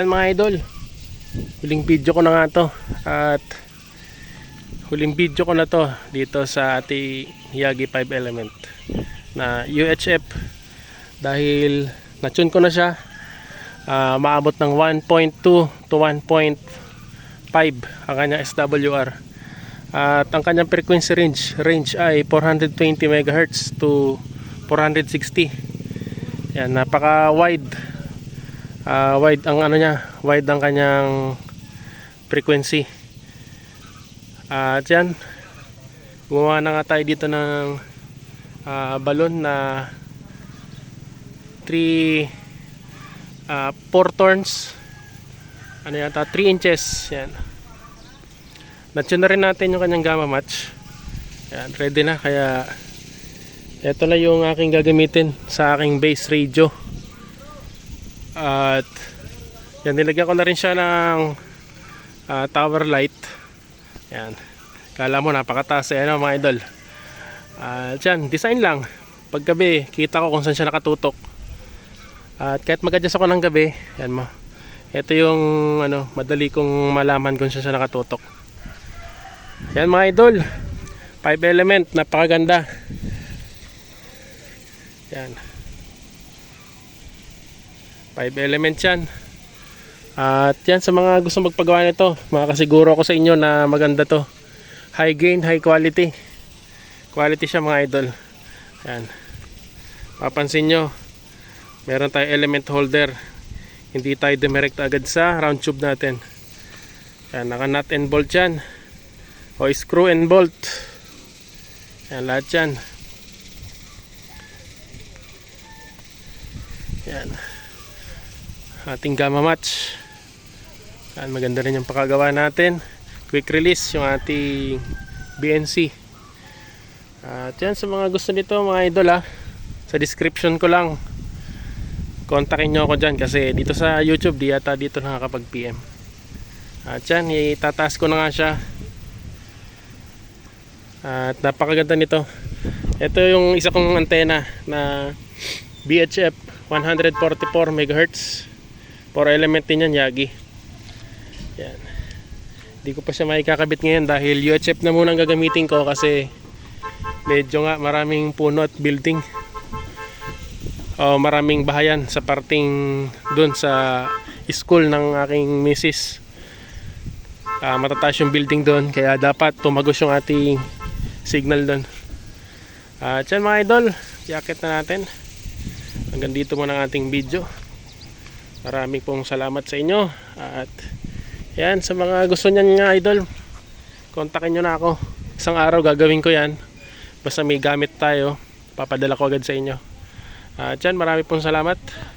Mga idol, huling video ko na nga to. At huling video ko na to dito sa ating Yagi 5 element na UHF. Dahil na-tune ko na siya, maabot ng 1.2 to 1.5 ang kanyang SWR. At ang kanyang frequency range ay 420 MHz to 460. Yan, napaka wide. Wide ang ano niya, wide ang kanyang frequency. At yan, gumawa na nga tayo dito ng balon na 4 turns, ano yata, 3 inches. Yan, na-tune na rin natin yung kanyang gamma match. Yan, ready na. Kaya ito na yung aking gagamitin sa aking base radio. At yan, nilagyan ko na rin siya ng tower light. Yan, kala mo napakataas eh, ano mga idol. Yan, design lang. Paggabi, kita ko kung saan siya nakatutok. At kahit mag-adjust ako ng gabi, yan mo, ito yung ano, madali kong malaman kung saan siya nakatutok. Yan mga idol, 5 element, napakaganda. Yan, 5 element yan. At yan, sa mga gusto magpagawa nito, makakasiguro ako sa inyo na maganda to. High gain, high quality. Quality siya mga idol. Yan, papansin nyo, meron tayong element holder. Hindi tayo dumirect agad sa round tube natin. Yan, naka nut and bolt yan, o screw and bolt. Yan, lahat yan. Yan, ating gamma match. Yan, maganda rin yung pakagawa natin. Quick release yung ating BNC. At yan, sa mga gusto nito mga idol, sa description ko lang, kontakin nyo ako dyan. Kasi dito sa YouTube, di yata dito nakakapag PM. At yan, itataas ko na nga siya. At napakaganda nito. Ito yung isa kong antena na BHF 144 MHz. 4 element din yan, Yagi. Yan, hindi ko pa siya maikakabit ngayon dahil UHF na muna ang gagamitin ko. Kasi medyo nga maraming puno at building, maraming bahayan sa parting dun sa school ng aking misis. Matataas yung building dun, kaya dapat tumagos yung ating signal dun. At yan mga idol, i-akit na natin. Hanggang dito muna ang ating video. Maraming pong salamat sa inyo. At yan, sa mga gusto niyan nga idol, kontakin nyo na ako. Isang araw gagawin ko yan. Basta may gamit tayo, papadala ko agad sa inyo. At yan, maraming pong salamat.